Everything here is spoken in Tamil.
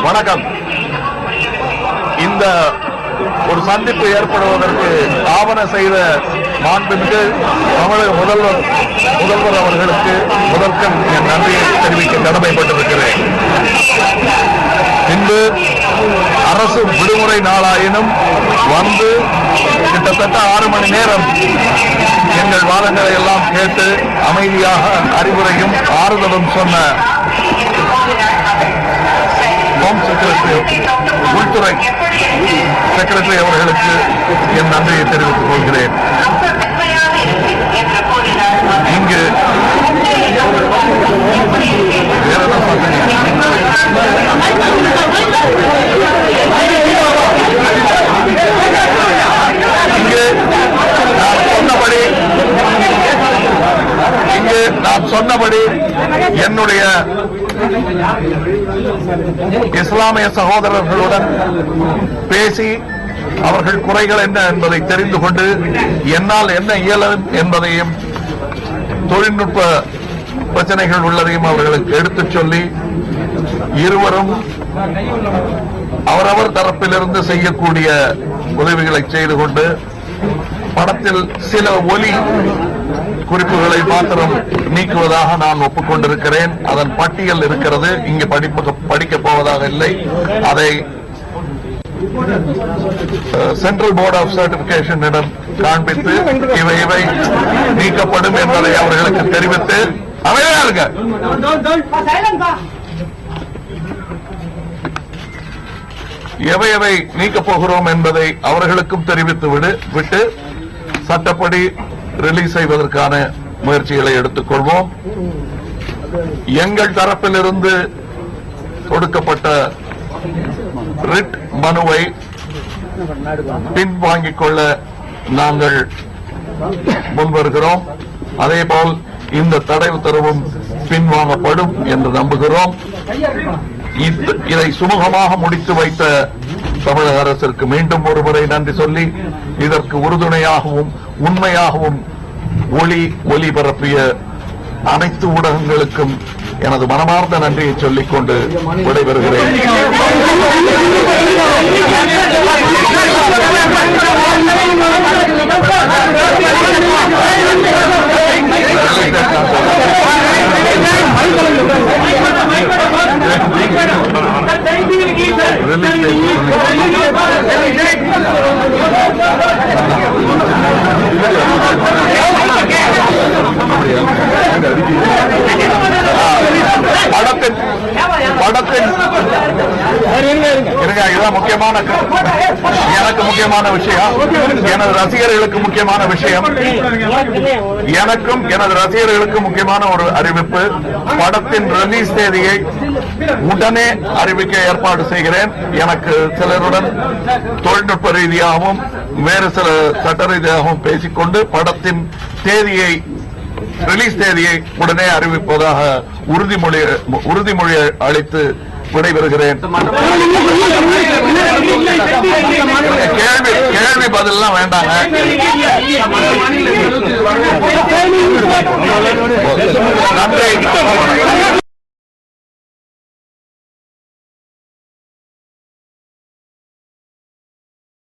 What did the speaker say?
வணக்கம். இந்த ஒரு சந்திப்பு ஏற்படுவதற்கு ஆவண செய்த மாண்புமிகு தமிழக முதல்வர் அவர்களுக்கு முதற்கண் என் நன்றியை தெரிவிக்க கடமைப்பட்டிருக்கிறேன். இன்று அரசு விடுமுறை நாளாயினும் வந்து கிட்டத்தட்ட 6 மணி நேரம் எங்கள் வாதங்களை எல்லாம் கேட்டு அமைதியாக அறிவுரையும் ஆறுதலும் சொன்ன ஹோம் செக்ரட்டரி, உள்துறை செக்ரட்டரி அவர்களுக்கு என் நன்றியை தெரிவித்துக் கொள்கிறேன். இங்கு நான் சொன்னபடி என்னுடைய இஸ்லாமிய சகோதரர்களுடன் பேசி அவர்கள் குறைகள் என்ன என்பதை தெரிந்து கொண்டு என்னால் என்ன இயலும் என்பதையும் தொழில்நுட்ப பிரச்சனைகள் உள்ளதையும் அவர்களுக்கு எடுத்துச் சொல்லி இருவரும் அவரவர் தரப்பிலிருந்து செய்யக்கூடிய உதவிகளை செய்து கொண்டு படத்தில் சில ஒலி குறிப்புகளை மாத்திரம் நீக்குவதாக நான் ஒப்புக்கொண்டிருக்கிறேன். அதன் பட்டியல் இருக்கிறது. இங்கு படிக்கப் போவதாக இல்லை. அதை சென்ட்ரல் போர்ட் ஆஃப் சர்டிபிகேஷனிடம் காண்பித்து இவை நீக்கப்படும் என்பதை அவர்களுக்கு தெரிவித்து அமைதியா இருக்க எவை நீக்கப் போகிறோம் என்பதை அவர்களுக்கும் தெரிவித்து விட்டு சட்டப்படி ரிலீஸ் செய்வதற்கான முயற்சிகளை எடுத்துக் கொள்வோம். எங்கள் தரப்பிலிருந்து கொடுக்கப்பட்ட ரிட் மனுவை பின்வாங்கிக் கொள்ள நாங்கள் முன்வருகிறோம். அதேபோல் இந்த தடை உத்தரவும் பின்வாங்கப்படும் என்று நம்புகிறோம். இதை சுமூகமாக முடித்து வைத்த தமிழக அரசிற்கு மீண்டும் ஒருமுறை நன்றி சொல்லி இதற்கு உறுதுணையாகவும் உண்மையாகவும் ஒளிபரப்பிய அனைத்து ஊடகங்களுக்கும் எனது மனமார்ந்த நன்றியை சொல்லிக் கொண்டு விடைபெறுகிறேன். எனக்கு முக்கியமான விஷயம், எனது ரசிகர்களுக்கு முக்கியமான விஷயம், எனக்கும் எனது ரசிகர்களுக்கு முக்கியமான ஒரு அறிவிப்பு. படத்தின் ரிலீஸ் தேதியை உடனே அறிவிக்க ஏற்பாடு செய்கிறேன். எனக்கு சிலருடன் தொழில்நுட்ப ரீதியாகவும் வேறு சில சட்ட ரீதியாகவும் பேசிக்கொண்டு படத்தின் தேதியை ரிலீஸ் தேதியை உடனே அறிவிப்பதாக உறுதிமொழி அளித்து விடைபெறுகிறேன். கேள்வி பதிலாம் வேண்டாங்க. நன்றி.